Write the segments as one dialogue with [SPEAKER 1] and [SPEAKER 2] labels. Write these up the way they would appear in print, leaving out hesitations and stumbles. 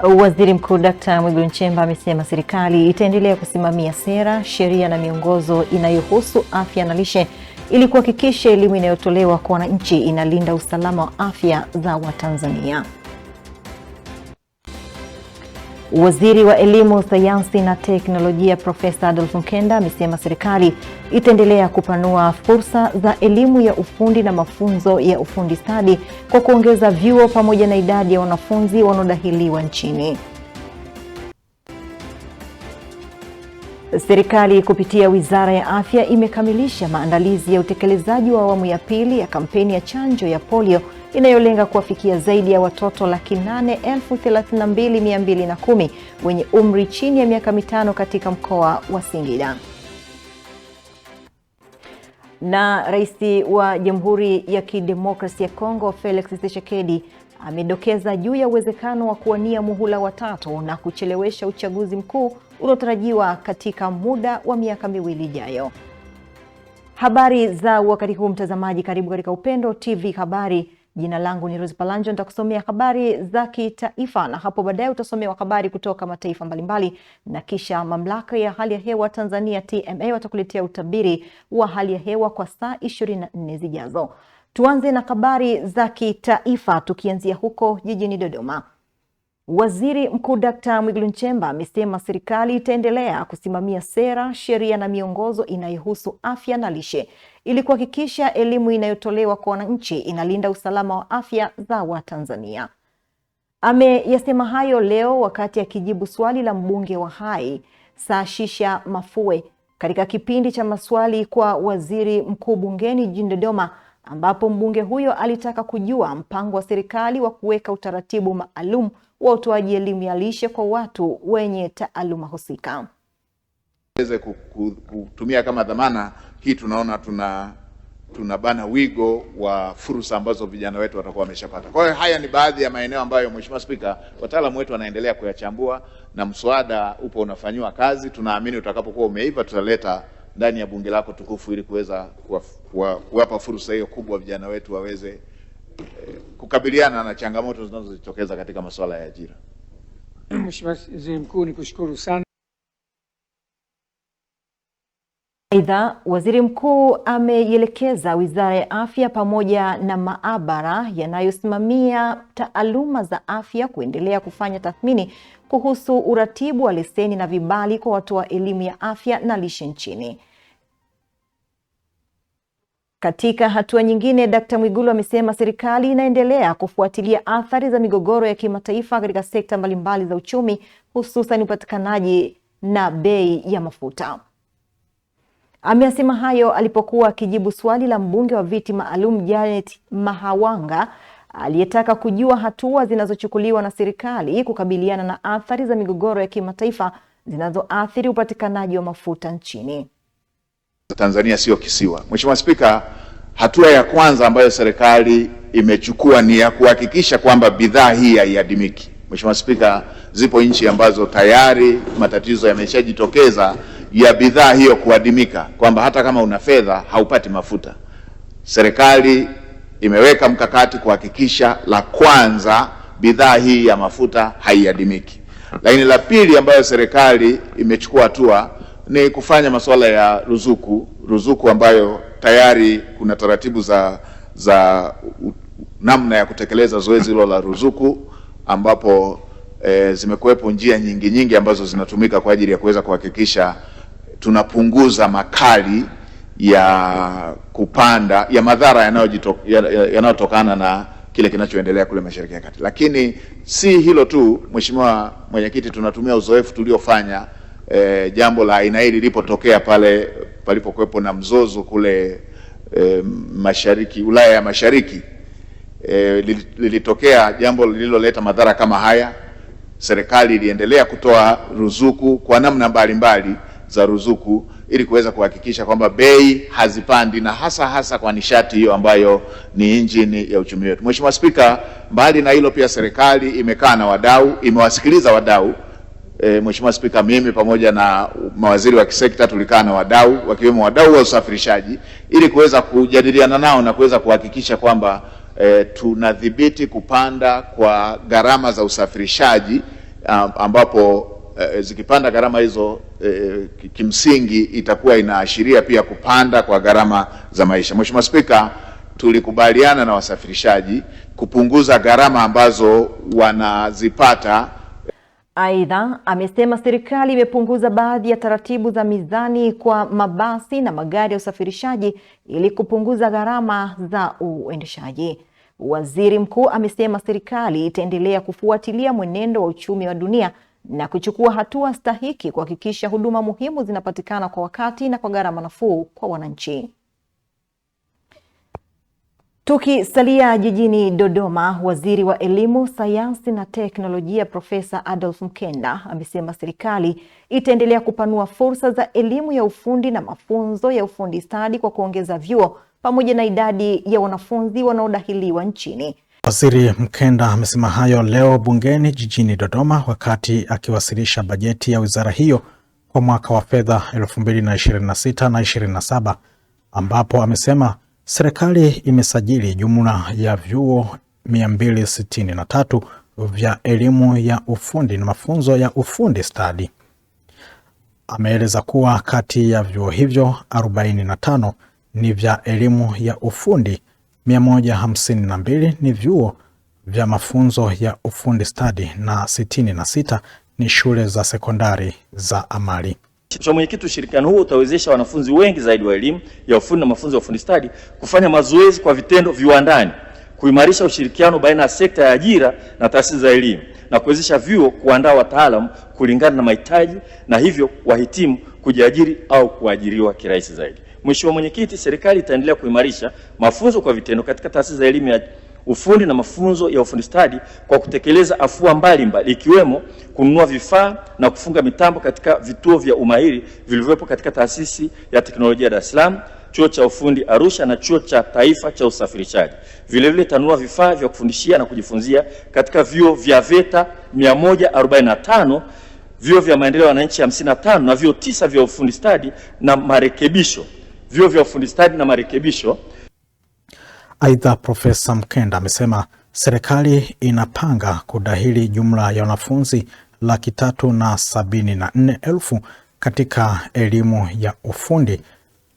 [SPEAKER 1] Waziri Mkuu Dr. Mwigulu Nchemba amesema serikali itaendelea kusimamia sera, sheria na miongozo inayohusu afya na lishe ili kuhakikisha elimu inayotolewa kwa wananchi inalinda usalama wa afya za Watanzania. Waziri wa Elimu, Sayansi na Teknolojia Profesa Adolf Mkenda amesema serikali itaendelea kupanua fursa za elimu ya ufundi na mafunzo ya ufundi stadi kwa kuongeza vyuo pamoja na idadi ya wanafunzi wanaodahiliwa nchini. Serikali kupitia Wizara ya Afya imekamilisha maandalizi ya utekelezaji wa awamu ya pili ya kampeni ya chanjo ya polio inayolenga kuwafikia zaidi ya watoto 832,210 wenye umri chini ya miaka 5 katika mkoa wa Singida. Na Rais wa Jamhuri ya Kidemokrasia ya Kongo Felix Tshisekedi amedokeza juu ya uwezekano wa kuwania muhula wa 3 na kuchelewesha uchaguzi mkuu unaotarajiwa katika muda wa miaka 2 ijayo. Habari za wakati huu, mtazamaji, karibu katika Upendo TV Habari. Jina langu ni Rose Palanjo, nitakusomea habari za kitaifa na hapo baadaye utasomewa habari kutoka mataifa mbalimbali, na kisha mamlaka ya hali ya hewa Tanzania TMA watakuletea utabiri wa hali ya hewa kwa saa 24 zijazo. Tuanze na habari za kitaifa tukianzia huko jijini Dodoma. Waziri Mkuu Dr. Mwigulu Nchemba amesema serikali itaendelea kusimamia sera, sheria na miongozo inayohusu afya na lishe ili kuhakikisha elimu inayotolewa kwa wananchi inalinda usalama wa afya za Watanzania. Ameyasema hayo leo wakati akijibu swali la mbunge wa Hai Saashisha Mafue katika kipindi cha maswali kwa waziri mkuu bungeni jijini Dodoma, ambapo mbunge huyo alitaka kujua mpango wa serikali wa kuweka utaratibu maalum wa utoaji elimu ya lishe kwa watu wenye taaluma husika.
[SPEAKER 2] Tuweze kutumia kama dhamana hii, tunaona tunabana wigo wa fursa ambazo vijana wetu watakuwa wameshapata. Kwa hiyo haya ni baadhi ya maeneo ambayo Mheshimiwa Spika, wataalamu wetu wanaendelea kuyachambua na mswada upo unafanywa kazi. Tunaamini utakapokuwa umeiva tutaleta ndani ya bunge lako tukufu ili kuweza kuwapa fursa hiyo kubwa vijana wetu waweze kukabiliana na changamoto zinazojitokeza katika masuala ya ajira.
[SPEAKER 3] Mheshimiwa Waziri Mkuu, nikushukuru sana.
[SPEAKER 1] Aidha, Waziri Mkuu ameielekeza Wizara ya Afya pamoja na maabara yanayosimamia taaluma za afya kuendelea kufanya tathmini kuhusu uratibu wa leseni na vibali kwa watoa elimu ya afya na lishe nchini. Katika hatua nyingine, Dr. Mwigulu amesema serikali inaendelea kufuatilia athari za migogoro ya kimataifa katika sekta mbalimbali za uchumi, hususan upatikanaji na bei ya mafuta. Amesema hayo alipokuwa akijibu swali la mbunge wa viti maalum Janet Mahawanga aliyetaka kujua hatua zinazochukuliwa na serikali kukabiliana na athari za migogoro ya kimataifa zinazoathiri upatikanaji wa mafuta nchini.
[SPEAKER 2] Tanzania sio kisiwa. Mheshimiwa Spika, hatua ya kwanza ambayo serikali imechukua ni ya kuhakikisha kwamba bidhaa hii haiadimiki. Mheshimiwa Spika, zipo nchi ambazo tayari matatizo yameshajitokeza ya bidhaa hiyo kuadimika, kwamba hata kama una fedha haupati mafuta. Serikali imeweka mkakati kuhakikisha, la kwanza, bidhaa hii ya mafuta haiadimiki. Lakini la pili ambayo serikali imechukua hatua ni kufanya masuala ya ruzuku ambayo tayari kuna taratibu za namna ya kutekeleza zoezi hilo la ruzuku, ambapo zimekuwepo njia nyingi ambazo zinatumika kwa ajili ya kuweza kuhakikisha tunapunguza makali ya kupanda ya madhara yanayotokana na kile kinachoendelea kule Mashariki ya Kati. Lakini si hilo tu, Mheshimiwa Mwenyekiti, tunatumia uzoefu tuliofanya jambo la aina hili lilipotokea pale palipokuwepo na mzozo kule mashariki, Ulaya ya Mashariki. Lilitokea jambo lililoleta madhara kama haya. Serikali iliendelea kutoa ruzuku kwa namna mbalimbali za ruzuku ili kuweza kuhakikisha kwamba bei hazipandi, na hasa kwa nishati hiyo ambayo ni injini ya uchumi wetu. Mheshimiwa Spika, mbali na hilo pia serikali imekaa na wadau, imewasikiliza wadau. Mheshimiwa Spika, mimi pamoja na mawaziri wa kisekta tulikaa na wadau, wakiwemo wadau wa usafirishaji, ili kuweza kujadiliana nao na kuweza kuhakikisha kwamba tunadhibiti kupanda kwa gharama za usafirishaji ambapo zikipanda gharama hizo kimsingi itakuwa inaashiria pia kupanda kwa gharama za maisha. Mheshimiwa Spika, tulikubaliana na wasafirishaji kupunguza gharama ambazo wanazipata.
[SPEAKER 1] Aidha, amesema serikali imepunguza baadhi ya taratibu za mizani kwa mabasi na magari ya usafirishaji ili kupunguza gharama za uendeshaji. Waziri Mkuu amesema serikali itaendelea kufuatilia mwenendo wa uchumi wa dunia na kuchukua hatua stahiki kuhakikisha huduma muhimu zinapatikana kwa wakati na kwa gharama nafuu kwa wananchi. Tukisalia jijini Dodoma, Waziri wa Elimu, Sayansi na Teknolojia Profesa Adolf Mkenda amesema serikali itaendelea kupanua fursa za elimu ya ufundi na mafunzo ya ufundi stadi kwa kuongeza vyuo pamoja na idadi ya wanafunzi wanaodahiliwa nchini.
[SPEAKER 4] Waziri Mkenda amesema hayo leo bungeni jijini Dodoma wakati akiwasilisha bajeti ya wizara hiyo kwa mwaka wa fedha 2026 na 27, ambapo amesema serikali imesajili jumla ya vyuo 263 vya elimu ya ufundi na mafunzo ya ufundi stadi. Ameeleza kuwa kati ya vyuo hivyo 45 ni vya elimu ya ufundi, 152 ni vyuo vya mafunzo ya ufundi stadi na 66 ni shule za sekondari za amali.
[SPEAKER 5] Mheshimiwa Mwenyekiti, ushirikiano huo utawezesha wanafunzi wengi zaidi wa elimu ya ufundi na mafunzo ya ufundi stadi kufanya mazoezi kwa vitendo viwandani, kuimarisha ushirikiano baina ya sekta ya ajira na taasisi za elimu na kuwezesha vyuo kuandaa wataalamu kulingana na mahitaji na hivyo wahitimu kujiajiri au kuajiriwa kirahisi zaidi. Mheshimiwa Mwenyekiti, serikali itaendelea kuimarisha mafunzo kwa vitendo katika taasisi za elimu ya ufundi na mafunzo ya ufundi stadi kwa kutekeleza afua mbalimbali ikiwemo kununua vifaa na kufunga mitambo katika vituo vya umahiri vilivyopo katika Taasisi ya Teknolojia Dar es Salaam, Chuo cha Ufundi Arusha na Chuo cha Taifa cha Usafirishaji. Vilevile tanunua vifaa vya kufundishia na kujifunzia katika vyuo vya VETA 145, vyuo vya maendeleo ya wananchi 55 na vyuo 9 vya ufundi stadi na marekebisho. Vyuo vya ufundi stadi na marekebisho.
[SPEAKER 4] Aidha, Profesa Mkenda amesema serikali inapanga kudahili jumla ya wanafunzi 374,000 katika elimu ya ufundi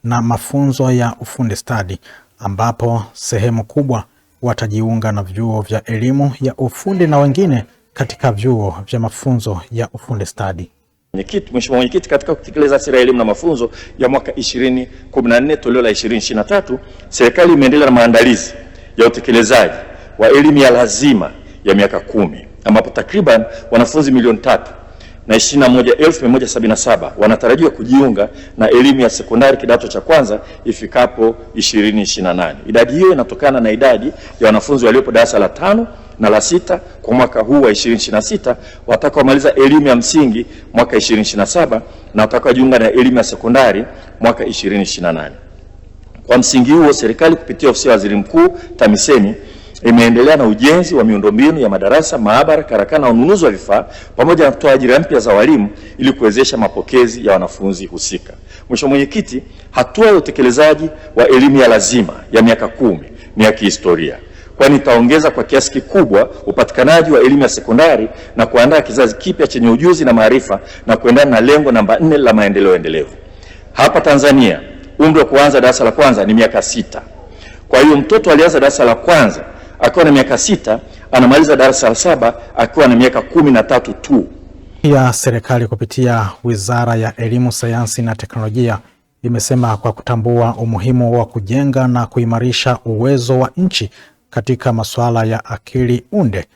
[SPEAKER 4] na mafunzo ya ufundi stadi, ambapo sehemu kubwa watajiunga na vyuo vya elimu ya ufundi na wengine katika vyuo vya mafunzo ya ufundi stadi.
[SPEAKER 5] Mheshimiwa Mwenyekiti, katika kutekeleza sera ya elimu na mafunzo ya mwaka 2014 toleo la 2023, serikali imeendelea na maandalizi ya utekelezaji wa elimu ya lazima ya miaka 10, ambapo takriban wanafunzi 3,21,177 wanatarajiwa kujiunga na elimu ya sekondari kidato cha kwanza ifikapo 2028. Idadi hiyo inatokana na idadi ya wanafunzi waliopo darasa la 5 na la 6 kwa mwaka huu wa 2026 watakaomaliza elimu ya msingi mwaka 2027 na watakaojiunga na elimu ya sekondari mwaka 2028. Kwa msingi huo, serikali kupitia ofisi ya Waziri Mkuu TAMISEMI imeendelea na ujenzi wa miundombinu ya madarasa, maabara, karakana na ununuzi wa vifaa pamoja na kutoa ajira mpya za walimu ili kuwezesha mapokezi ya wanafunzi husika. Mheshimiwa Mwenyekiti, hatua ya utekelezaji wa elimu ya lazima ya miaka 10 ni ya kihistoria, kwani itaongeza kwa kiasi kikubwa upatikanaji wa elimu ya sekondari na kuandaa kizazi kipya chenye ujuzi na maarifa na kuendana na lengo namba 4 la maendeleo endelevu. Hapa Tanzania, umri wa kuanza darasa la kwanza ni miaka 6. Kwa hiyo mtoto alianza darasa la kwanza akiwa na miaka 6, anamaliza darasa la 7 akiwa na miaka 13 tu.
[SPEAKER 4] Pia serikali kupitia Wizara ya Elimu, Sayansi na Teknolojia imesema kwa kutambua umuhimu wa kujenga na kuimarisha uwezo wa nchi katika masuala ya akili unde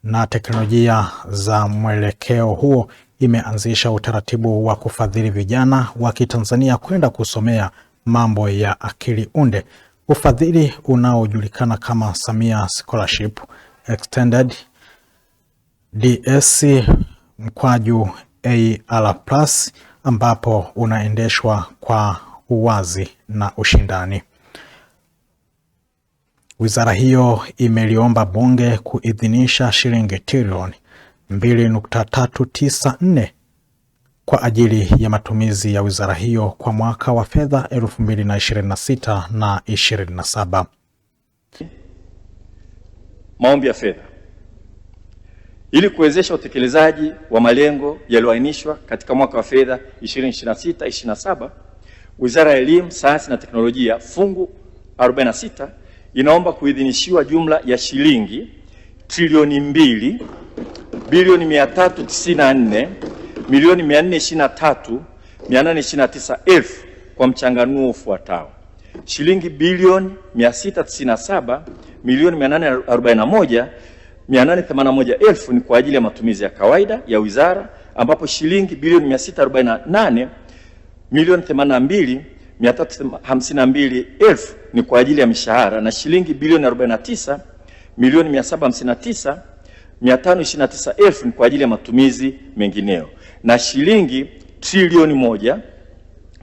[SPEAKER 4] na teknolojia za mwelekeo huo, imeanzisha utaratibu wa kufadhili vijana wa Kitanzania kwenda kusomea mambo ya akili unde. Ufadhili unaojulikana kama Samia Scholarship Extended DS/AR+, ambapo unaendeshwa kwa uwazi na ushindani. Wizara hiyo imeliomba bunge kuidhinisha shilingi trilioni 2.394 kwa ajili ya matumizi ya wizara hiyo kwa mwaka wa fedha 2026 na 27.
[SPEAKER 5] Maombi ya fedha. ili kuwezesha utekelezaji wa malengo yaliyoainishwa katika mwaka wa fedha 2026/27, Wizara ya Elimu, Sayansi na Teknolojia fungu 46 inaomba kuidhinishiwa jumla ya shilingi trilioni 2 bilioni 394 milioni 423,829 kwa mchanganuo ufuatao: shilingi bilioni 697 milioni 841,881 ni kwa ajili ya matumizi ya kawaida ya wizara, ambapo shilingi bilioni 648 milioni 82,352 ni kwa ajili ya mishahara, na shilingi bilioni 49 milioni 759,529 ni kwa ajili ya matumizi mengineyo, na shilingi trilioni 1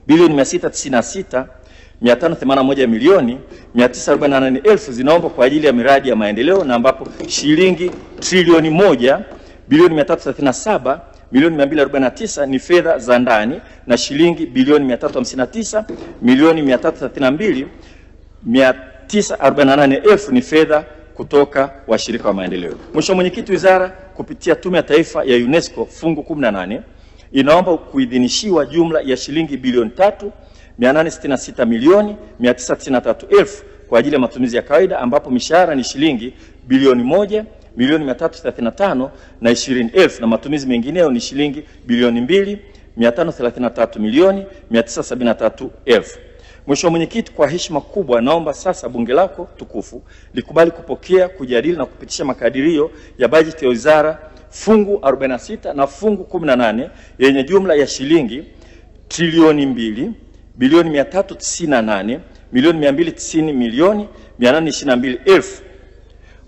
[SPEAKER 5] bilioni 696,581 milioni 948 zinaomba kwa ajili ya miradi ya maendeleo, na ambapo shilingi trilioni 1 bilioni 337 milioni 249 ni fedha za ndani, na shilingi bilioni 359 milioni 332,948 ni fedha kutoka washirika wa maendeleo. Mheshimiwa Mwenyekiti, wizara kupitia Tume ya Taifa ya UNESCO fungu 18 inaomba kuidhinishiwa jumla ya shilingi bilioni 3,866 milioni 993 kwa ajili ya matumizi ya kawaida, ambapo mishahara ni shilingi bilioni 1 milioni 335 na 20,000 na matumizi mengineyo ni shilingi bilioni 2 533 milioni 973,000. Mheshimiwa Mwenyekiti, kwa heshima kubwa naomba sasa bunge lako tukufu likubali kupokea, kujadili na kupitisha makadirio ya bajeti ya wizara fungu 46 na fungu 18 yenye jumla ya shilingi trilioni 2 bilioni 398 milioni 290 milioni 822,000.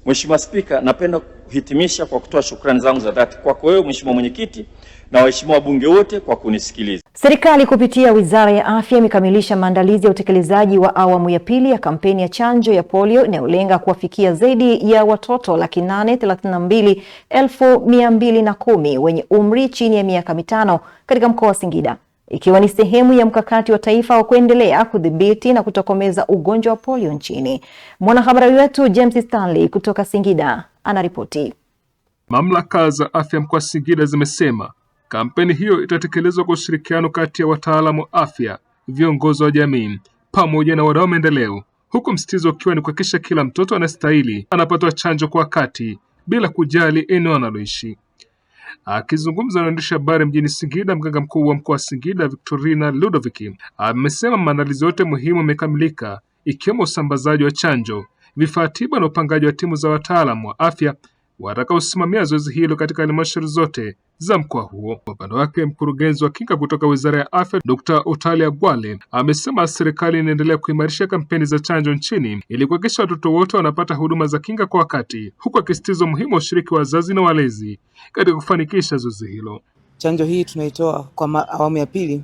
[SPEAKER 5] Mheshimiwa Spika, napenda kuhitimisha kwa kutoa shukrani zangu za dhati kwako wewe Mheshimiwa Mwenyekiti na waheshimiwa wabunge wote kwa kunisikiliza.
[SPEAKER 1] Serikali kupitia Wizara ya Afya imekamilisha maandalizi ya utekelezaji wa awamu ya pili ya kampeni ya chanjo ya polio inayolenga kuwafikia zaidi ya watoto 832,210 wenye umri chini ya miaka 5 katika mkoa wa Singida, ikiwa ni sehemu ya mkakati wa taifa wa kuendelea kudhibiti na kutokomeza ugonjwa wa polio nchini. Mwanahabari wetu James Stanley kutoka Singida anaripoti.
[SPEAKER 6] Mamlaka za afya mkoa wa Singida zimesema kampeni hiyo itatekelezwa kwa ushirikiano kati ya wataalamu wa afya, viongozi wa jamii pamoja na wadau wa maendeleo, huku msitizo ukiwa ni kuhakikisha kila mtoto anastahili anapata chanjo kwa wakati bila kujali eneo analoishi. Akizungumza na waandishi habari mjini Singida, mganga mkuu wa mkoa wa Singida Victorina Ludovic amesema maandalizi yote muhimu yamekamilika, ikiwemo usambazaji wa chanjo, vifaa tiba na upangaji wa timu za wataalamu wa afya watakaosimamia zoezi hilo katika halmashauri zote za mkoa huo. Kwa upande wake, mkurugenzi wa kinga kutoka Wizara ya Afya Dr. Otalia Gwale amesema serikali inaendelea kuimarisha kampeni za chanjo nchini ili kuhakikisha watoto wote wanapata huduma za kinga kwa wakati, huku akisisitiza umuhimu wa ushiriki wa wazazi na walezi katika kufanikisha zoezi hilo.
[SPEAKER 7] Chanjo hii tunaitoa kwa awamu ya pili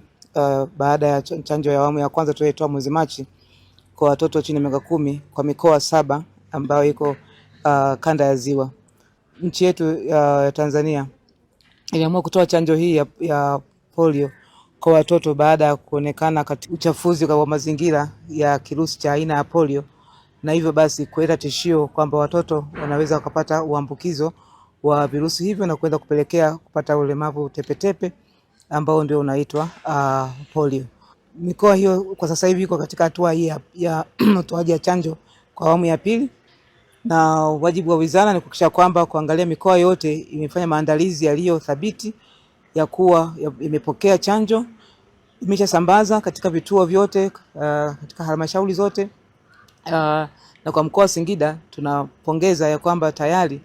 [SPEAKER 7] baada ya chanjo ya awamu ya kwanza tulioitoa mwezi Machi kwa watoto chini ya miaka 10 kwa mikoa 7 ambayo iko kanda ya Ziwa. Nchi yetu ya Tanzania iliamua kutoa chanjo hii ya polio kwa watoto baada ya kuonekana katika uchafuzi wa mazingira ya kirusi cha aina ya polio, na hivyo basi kuleta tishio kwamba watoto wanaweza kupata uambukizo wa virusi hivyo na kwenda kupelekea kupata ulemavu tepetepe ambao ndio unaitwa polio. Mikoa hiyo kwa sasa hivi iko katika hatua hii ya utoaji ya chanjo kwa awamu ya pili, na wajibu wa wizara ni kuhakikisha kwamba kuangalia mikoa yote imefanya maandalizi yaliyo thabiti ya kuwa imepokea chanjo, imeshasambaza katika vituo vyote katika halmashauri zote, na kwa mkoa wa Singida tunapongeza ya kwamba tayari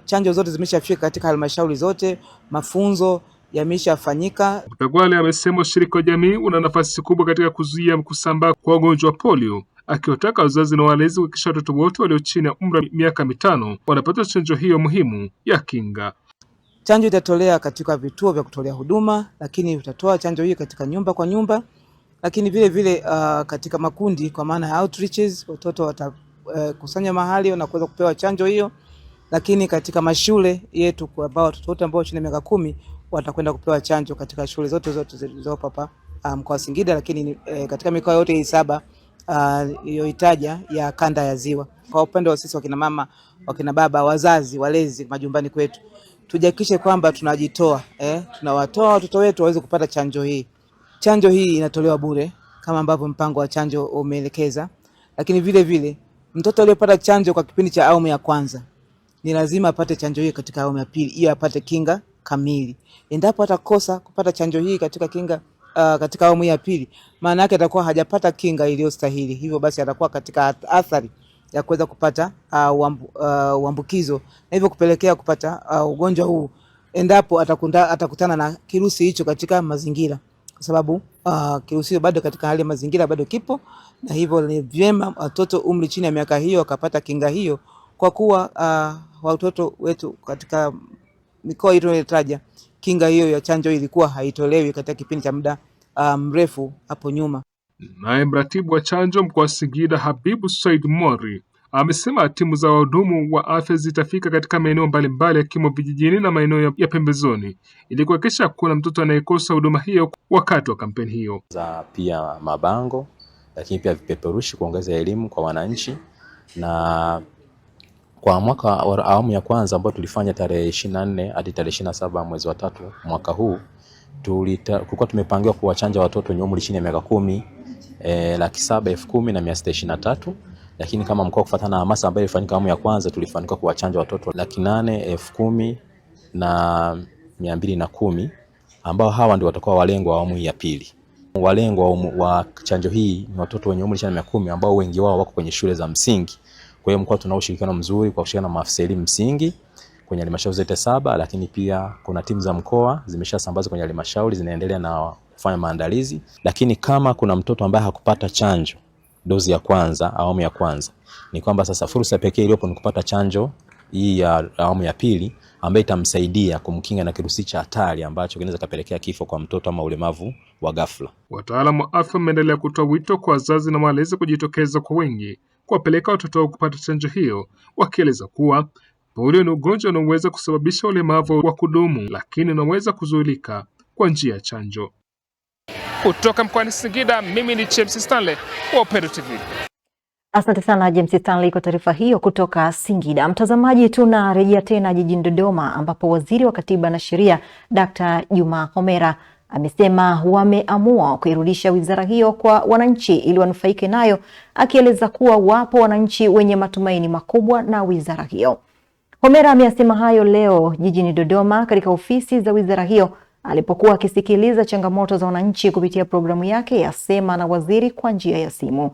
[SPEAKER 7] chanjo zote zimeshafika katika halmashauri zote, mafunzo yameshafanyika.
[SPEAKER 6] Gwale amesema ushiriki wa jamii una nafasi kubwa katika kuzuia kusambaa kwa ugonjwa wa polio, akiwataka wazazi na walezi kuhakikisha watoto wote walio chini ya umri wa miaka 5 wanapata chanjo hiyo muhimu ya kinga.
[SPEAKER 7] Chanjo itatolewa katika vituo vya kutolea huduma, lakini utatoa chanjo hii katika nyumba kwa nyumba, lakini vile vile katika makundi kwa maana ya outreaches, watoto watakusanya mahali na kuweza kupewa chanjo hiyo, lakini katika mashule yetu kwa watoto wote ambao chini ya miaka 10 watakwenda kupewa chanjo katika shule zote zilizopo hapa mkoa wa Singida, lakini katika mikoa yote hii 7 iliyoitaja ya kanda ya Ziwa. kwa upande wa sisi wakina mama, wakina baba, wazazi, walezi majumbani kwetu, tujihakikishe kwamba tunajitoa, tunawatoa watoto wetu waweze kupata chanjo hii. Chanjo hii inatolewa bure kama ambavyo mpango wa chanjo umeelekeza, lakini vile vile mtoto aliyepata chanjo kwa kipindi cha awamu ya kwanza ni lazima apate chanjo hii katika awamu ya pili ili apate kinga kamili. Endapo atakosa kupata chanjo hii katika awamu ya pili, maana yake atakuwa hajapata kinga iliyostahili. Hivyo basi atakuwa katika athari ya kuweza kupata uambukizo na hivyo kupelekea kupata ugonjwa huu endapo atakutana na kirusi hicho katika mazingira, kwa sababu kirusi hicho bado katika hali ya mazingira bado kipo, na hivyo ni vyema watoto umri chini ya miaka hiyo wakapata kinga hiyo, kwa kuwa watoto wetu katika mikoa hiyo iliyotaja kinga hiyo ya chanjo ilikuwa haitolewi katika kipindi cha muda mrefu hapo nyuma.
[SPEAKER 6] Naye mratibu wa chanjo mkoa wa Singida Habibu Said Mori amesema timu za wahudumu wa afya zitafika katika maeneo mbalimbali yakiwemo vijijini na maeneo ya pembezoni ili kuhakikisha kuna mtoto anayekosa huduma hiyo wakati wa kampeni hiyo.
[SPEAKER 8] Za pia mabango, lakini pia vipeperushi kuongeza elimu kwa wananchi. Na kwa mwaka wa awamu ya kwanza ambao tulifanya tarehe 24 hadi tarehe 27 mwezi wa 3 mwaka huu, tulikuwa tumepangiwa kuwachanja watoto wenye umri chini ya miaka 10 710,623, lakini kama mkoa kufuatana na hamasa ambayo ilifanyika awamu ya kwanza tulifanikiwa kuwachanja watoto 810,210 ambao hawa ndio watakuwa walengwa wa awamu ya pili. Walengwa wa chanjo hii ni watoto wenye umri chini ya miaka 10 ambao wengi wao wako kwenye shule za msingi. Kwa hiyo mkoa tunao ushirikiano mzuri kwa kushirikiana na maafisa elimu msingi kwenye halmashauri zote 7, lakini pia kuna timu za mkoa zimeshasambazwa kwenye halmashauri zinaendelea na kufanya maandalizi. Lakini kama kuna mtoto ambaye hakupata chanjo dozi ya kwanza, awamu ya kwanza, ni kwamba sasa fursa pekee iliyopo ni kupata chanjo hii ya awamu ya pili ambayo itamsaidia kumkinga na kirusi cha hatari ambacho kinaweza kupelekea kifo kwa mtoto ama ulemavu wa ghafla.
[SPEAKER 6] Wataalamu wa afya wameendelea kutoa wito kwa wazazi na walezi kujitokeza kwa wingi kuwapeleka watoto wao kupata chanjo hiyo, wakieleza kuwa polio ni ugonjwa unaoweza kusababisha ulemavu wa kudumu, lakini unaweza kuzuilika kwa njia ya chanjo. Kutoka mkoani Singida, mimi ni James Stanley wa Upendo TV.
[SPEAKER 1] Asante sana James Stanley kwa taarifa hiyo kutoka Singida. Mtazamaji, tunarejea tena jijini Dodoma ambapo Waziri wa Katiba na Sheria Dr. Juma Homera amesema wameamua kuirudisha wizara hiyo kwa wananchi ili wanufaike nayo, akieleza kuwa wapo wananchi wenye matumaini makubwa na wizara hiyo. Homera ameyasema hayo leo jijini Dodoma katika ofisi za wizara hiyo alipokuwa akisikiliza changamoto za wananchi kupitia programu yake ya Sema na Waziri kwa njia ya simu.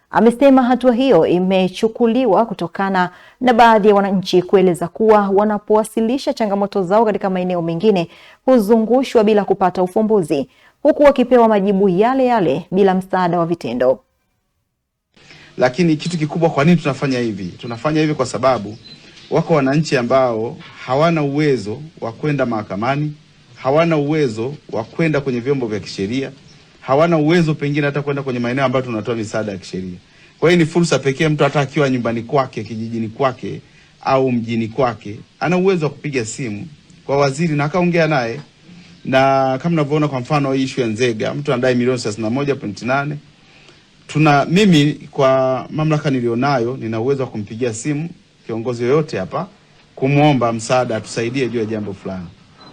[SPEAKER 1] Amesema hatua hiyo imechukuliwa kutokana na baadhi ya wananchi kueleza kuwa wanapowasilisha changamoto zao katika maeneo mengine huzungushwa bila kupata ufumbuzi, huku wakipewa majibu yale yale bila msaada wa vitendo.
[SPEAKER 9] Lakini kitu kikubwa, kwa nini tunafanya hivi? Tunafanya hivi kwa sababu wako wananchi ambao hawana uwezo wa kwenda mahakamani, hawana uwezo wa kwenda kwenye vyombo vya kisheria, hawana uwezo pengine hata kwenda kwenye maeneo ambayo tunatoa misaada ya kisheria. Kwa hiyo ni fursa pekee, mtu hata akiwa nyumbani kwake, kijijini kwake au mjini kwake, ana uwezo wa kupiga simu kwa waziri na akaongea naye. Na kama mnavyoona kwa mfano issue ya Nzega, mtu anadai milioni 31.8. Mimi kwa mamlaka nilionayo nina uwezo wa kumpigia simu kiongozi yoyote hapa kumuomba msaada atusaidie juu ya jambo fulani.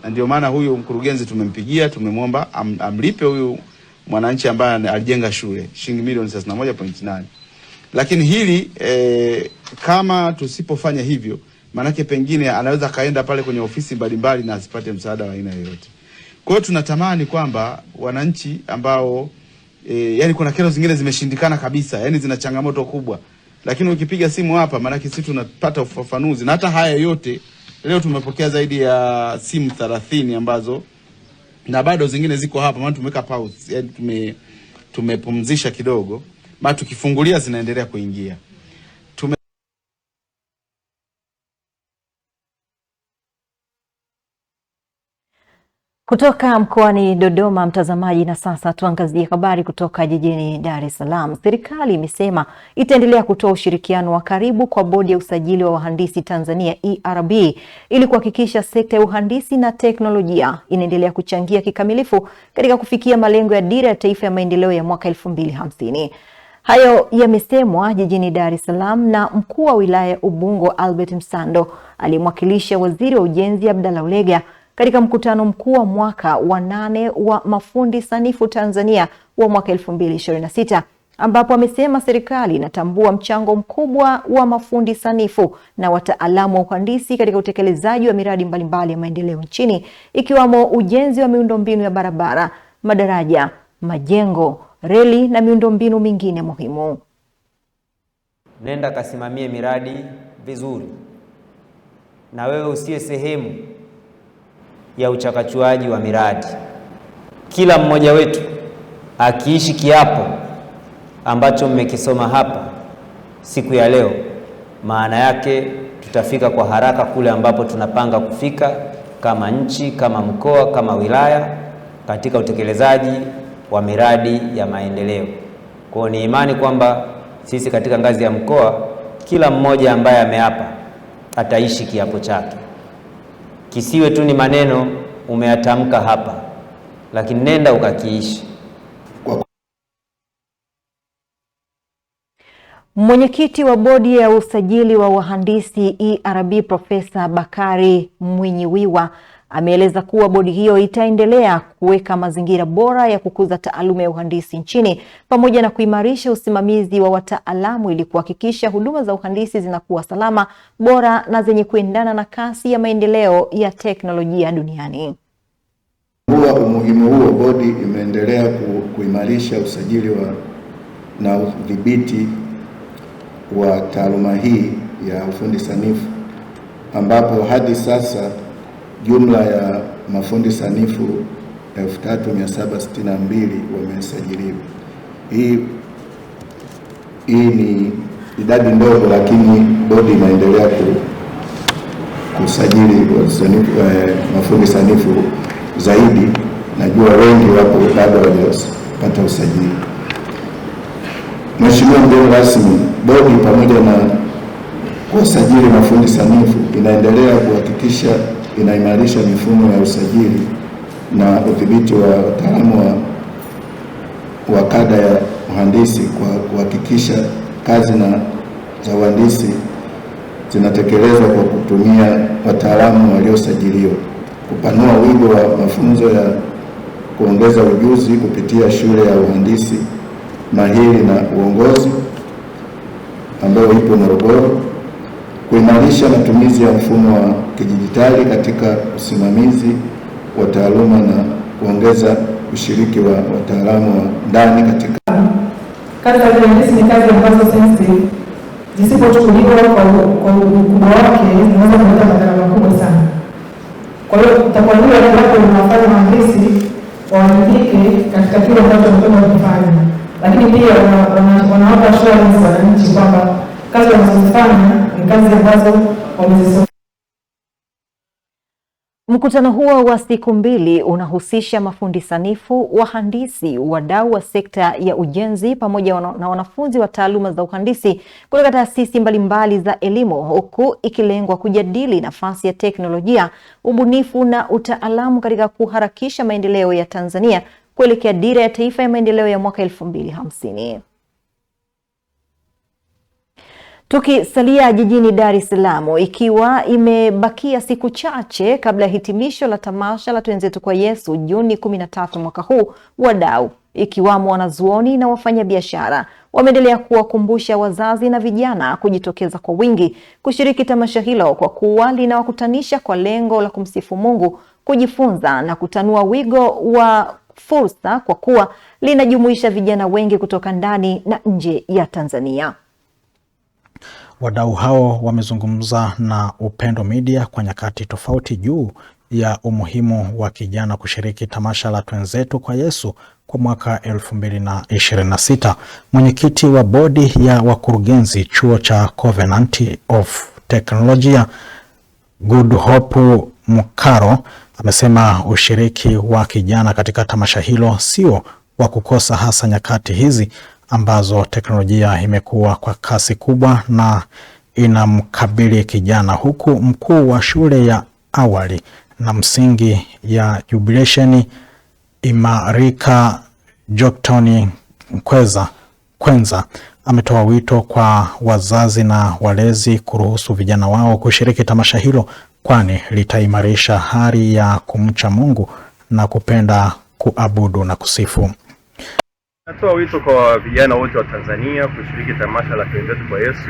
[SPEAKER 9] Na ndio maana huyu mkurugenzi tumempigia, tumemwomba amlipe huyu mwananchi ambaye alijenga shule shilingi milioni 31.8. Lakini hili kama tusipofanya hivyo, manake pengine anaweza kaenda pale kwenye ofisi mbalimbali na asipate msaada wa aina yoyote. Kwa hiyo tunatamani kwamba wananchi ambao yani kuna kero zingine zimeshindikana kabisa, yani zina changamoto kubwa, lakini ukipiga simu hapa manake sisi tunapata ufafanuzi. Na hata haya yote leo tumepokea zaidi ya simu 30 ambazo na bado zingine ziko hapa, maana tumeweka pause, yani tumepumzisha kidogo, maana tukifungulia zinaendelea kuingia.
[SPEAKER 1] Kutoka mkoani Dodoma, mtazamaji, na sasa tuangazie habari kutoka jijini Dar es Salaam. Serikali imesema itaendelea kutoa ushirikiano wa karibu kwa Bodi ya Usajili wa Wahandisi Tanzania ERB ili kuhakikisha sekta ya uhandisi na teknolojia inaendelea kuchangia kikamilifu katika kufikia malengo ya Dira ya Taifa ya Maendeleo ya mwaka 2050. Hayo yamesemwa jijini Dar es Salaam na mkuu wa wilaya ya Ubungo Albert Msando aliyemwakilisha waziri wa ujenzi Abdalla Ulega katika mkutano mkuu wa mwaka wa 8 wa mafundi sanifu Tanzania wa mwaka 2026, ambapo amesema serikali inatambua mchango mkubwa wa mafundi sanifu na wataalamu wa uhandisi katika utekelezaji wa miradi mbalimbali ya maendeleo nchini, ikiwamo ujenzi wa miundombinu ya barabara, madaraja, majengo, reli na miundombinu mingine muhimu.
[SPEAKER 10] Nenda kasimamie miradi vizuri, na wewe usiye sehemu ya uchakachuaji wa miradi. Kila mmoja wetu akiishi kiapo ambacho mmekisoma hapa siku ya leo, maana yake tutafika kwa haraka kule ambapo tunapanga kufika kama nchi, kama mkoa, kama wilaya katika utekelezaji wa miradi ya maendeleo. Kwa ni imani kwamba sisi katika ngazi ya mkoa, kila mmoja ambaye ameapa ataishi kiapo chake. Kisiwe tu ni maneno umeyatamka hapa, lakini nenda ukakiishi.
[SPEAKER 1] Mwenyekiti wa bodi ya usajili wa wahandisi ERB Profesa Bakari Mwinyiwiwa ameeleza kuwa bodi hiyo itaendelea kuweka mazingira bora ya kukuza taaluma ya uhandisi nchini pamoja na kuimarisha usimamizi wa wataalamu ili kuhakikisha huduma za uhandisi zinakuwa salama, bora na zenye kuendana na kasi ya maendeleo ya teknolojia duniani.
[SPEAKER 11] Kwa umuhimu huo, bodi imeendelea kuimarisha usajili na udhibiti wa taaluma hii ya ufundi sanifu, ambapo hadi sasa jumla ya mafundi sanifu 3762 wamesajiliwa. Hii ni idadi ndogo, lakini bodi inaendelea kusajili mafundi sanifu zaidi. Najua wengi wapo bado hawajapata usajili. Mheshimiwa mgeni rasmi, bodi pamoja na kusajili mafundi sanifu inaendelea kuhakikisha inaimarisha mifumo ya usajili na udhibiti wa wataalamu wa kada ya uhandisi kwa kuhakikisha kazi za uhandisi zinatekelezwa kwa kutumia wataalamu waliosajiliwa, kupanua wigo wa mafunzo ya kuongeza ujuzi kupitia shule ya uhandisi mahiri na uongozi ambayo ipo Morogoro, kuimarisha matumizi ya mfumo wa kidijitali katika usimamizi wa taaluma na kuongeza ushiriki wa wataalamu wa ndani katika
[SPEAKER 12] kazi za uhandisi. Ni kazi ambazo sensitive, zisipochukuliwa kwa ukubwa wake zinaweza kuleta madhara makubwa sana. Kwa hiyo utakwambia hapo unafanya wahandisi waandike katika kile ambacho wanataka kufanya, lakini pia wanawapa assurance wananchi kwamba kazi wanazofanya ni kazi ambazo wamezisoma.
[SPEAKER 1] Mkutano huo wa siku mbili unahusisha mafundi sanifu, wahandisi, wadau wa sekta ya ujenzi pamoja na wanafunzi wa taaluma za uhandisi kutoka taasisi mbalimbali za elimu, huku ikilengwa kujadili nafasi ya teknolojia, ubunifu na utaalamu katika kuharakisha maendeleo ya Tanzania kuelekea dira ya taifa ya maendeleo ya mwaka 2050. Tukisalia jijini Dar es Salaam, ikiwa imebakia siku chache kabla ya hitimisho la tamasha la Twenzetu kwa Yesu Juni 13 mwaka huu, wadau ikiwamo wanazuoni na wafanyabiashara wameendelea kuwakumbusha wazazi na vijana kujitokeza kwa wingi kushiriki tamasha hilo kwa kuwa linawakutanisha kwa lengo la kumsifu Mungu, kujifunza na kutanua wigo wa fursa kwa kuwa linajumuisha vijana wengi kutoka ndani na nje ya Tanzania.
[SPEAKER 4] Wadau hao wamezungumza na Upendo Media kwa nyakati tofauti juu ya umuhimu wa kijana kushiriki tamasha la Twenzetu kwa Yesu kwa mwaka 2026. Mwenyekiti wa bodi ya wakurugenzi chuo cha Covenant of Technology Good Hope Mukaro amesema ushiriki wa kijana katika tamasha hilo sio wa kukosa, hasa nyakati hizi ambazo teknolojia imekuwa kwa kasi kubwa na inamkabili kijana, huku mkuu wa shule ya awali na msingi ya Jubilation Imarika Joktoni Mkweza Kwenza ametoa wito kwa wazazi na walezi kuruhusu vijana wao kushiriki tamasha hilo, kwani litaimarisha hali ya kumcha Mungu na kupenda kuabudu na kusifu.
[SPEAKER 13] Natoa wito kwa vijana wote wa Tanzania kushiriki tamasha la Twenzetu kwa Yesu.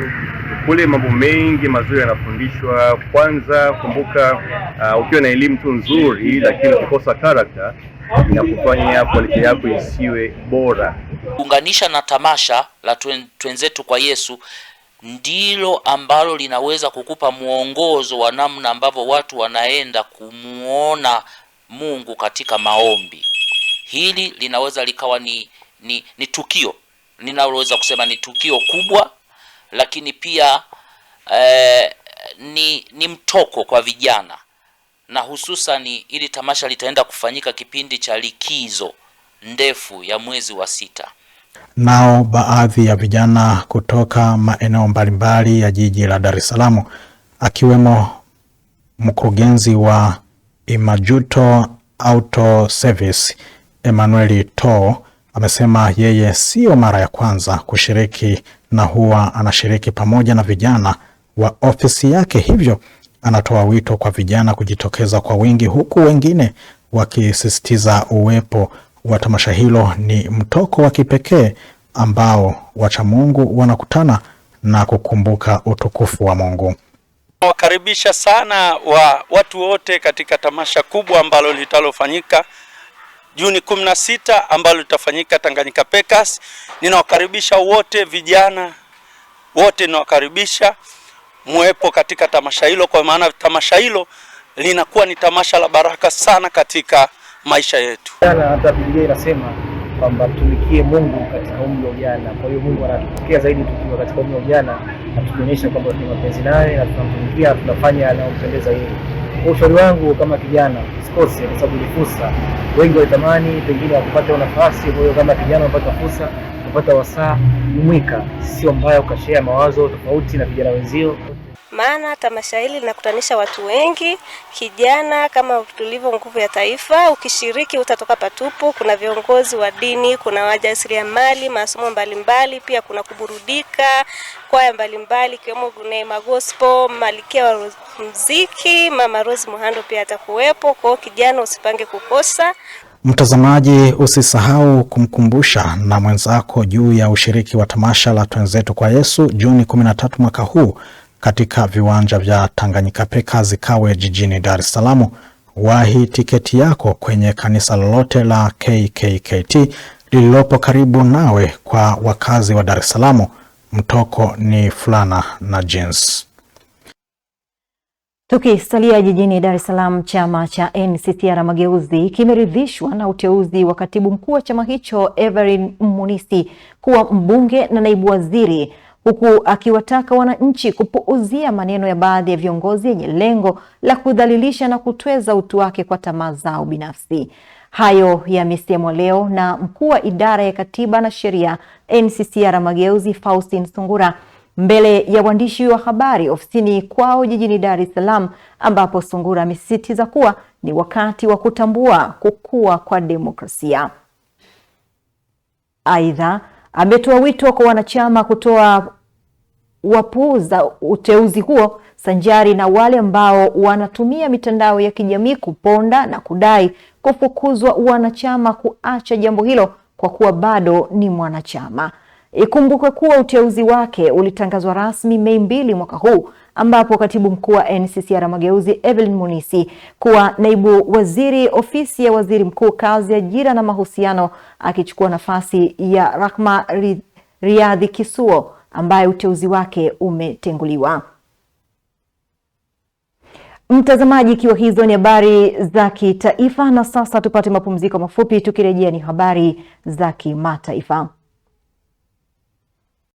[SPEAKER 13] Kule mambo mengi mazuri yanafundishwa. Kwanza kumbuka, ukiwa na elimu tu nzuri lakini ukikosa character inakufanya quality yako isiwe bora.
[SPEAKER 14] Kuunganisha na tamasha la Twenzetu kwa Yesu ndilo ambalo linaweza kukupa mwongozo wa namna ambavyo watu wanaenda kumuona Mungu katika maombi. Hili linaweza likawa ni tukio, ninaloweza kusema ni tukio kubwa, lakini pia ni mtoko kwa vijana, na hususani ili tamasha litaenda kufanyika kipindi cha likizo ndefu ya mwezi wa 6.
[SPEAKER 4] Nao baadhi ya vijana kutoka maeneo mbalimbali ya jiji la Dar es Salaam, akiwemo mkurugenzi wa Imajuto Auto Service Emmanuel To, amesema yeye sio mara ya kwanza kushiriki na huwa anashiriki pamoja na vijana wa ofisi yake, hivyo anatoa wito kwa vijana kujitokeza kwa wingi, huku wengine wakisisitiza uwepo wa tamasha hilo ni mtoko wa kipekee ambao wacha Mungu wanakutana na kukumbuka utukufu wa Mungu.
[SPEAKER 15] Nawakaribisha sana watu wote katika tamasha kubwa ambalo litalofanyika Juni 16 ambalo litafanyika Tanganyika Packers. Ninawakaribisha wote, vijana wote ninawakaribisha muwepo katika tamasha hilo, kwa maana tamasha hilo linakuwa ni tamasha la baraka sana katika maisha yetu.
[SPEAKER 16] Hata Biblia inasema kwamba tumikie Mungu katika umri wa ujana. Kwa hiyo Mungu anatupokea zaidi tukiwa katika umri wa ujana, atuonyesha kwamba tuna mapenzi naye na tunamtumikia, tunafanya yanayompendeza yeye. Ushauri wangu kama kijana, usikose, kwa sababu ni fursa. Wengi wanatamani pengine wakupata nafasi, kwa hiyo kama kijana unapata fursa, unapata wasaa, jumuika, sio mbaya ukashare mawazo tofauti na vijana wenzio.
[SPEAKER 17] Maana tamasha hili linakutanisha watu wengi, kijana kama tulivyo nguvu ya taifa. Ukishiriki utatoka patupu. Kuna viongozi wa dini, kuna wajasiriamali, masomo mbalimbali, pia kuna kuburudika, kwaya mbalimbali kiwemo Neema Gospel, Malkia wa muziki, Mama Rose Muhando pia atakuwepo. Kwa kijana usipange kukosa.
[SPEAKER 4] Mtazamaji, usisahau kumkumbusha na mwenzako juu ya ushiriki wa tamasha la Twenzetu kwa Yesu Juni 13 mwaka huu katika viwanja vya Tanganyika Packers Kawe jijini Dar es Salaam. Wahi tiketi yako kwenye kanisa lolote la KKKT lililopo karibu nawe. Kwa wakazi wa Dar es Salaam, mtoko ni fulana na jeans.
[SPEAKER 1] Tukisalia jijini Dar es Salaam, chama cha NCCR Mageuzi kimeridhishwa na uteuzi wa katibu mkuu wa chama hicho Evelyn Munisi kuwa mbunge na naibu waziri, huku akiwataka wananchi kupuuzia maneno ya baadhi ya viongozi yenye lengo la kudhalilisha na kutweza utu wake kwa tamaa zao binafsi. Hayo yamesemwa leo na mkuu wa idara ya katiba na sheria NCCR Mageuzi Faustin Sungura mbele ya waandishi wa habari ofisini kwao jijini Dar es Salaam, ambapo Sungura amesisitiza kuwa ni wakati wa kutambua kukua kwa demokrasia. Aidha, ametoa wito kwa wanachama kutoa wapuuza uteuzi huo, sanjari na wale ambao wanatumia mitandao ya kijamii kuponda na kudai kufukuzwa wanachama kuacha jambo hilo kwa kuwa bado ni mwanachama. Ikumbukwe kuwa uteuzi wake ulitangazwa rasmi Mei 2 mwaka huu, ambapo katibu mkuu wa NCCR Mageuzi Evelyn Munisi kuwa naibu waziri ofisi ya waziri mkuu kazi, ajira na mahusiano, akichukua nafasi ya Rahma Riyadhi Kisuo ambaye uteuzi wake umetenguliwa. Mtazamaji, ikiwa hizo ni habari za kitaifa, na sasa tupate mapumziko mafupi, tukirejea ni habari za kimataifa.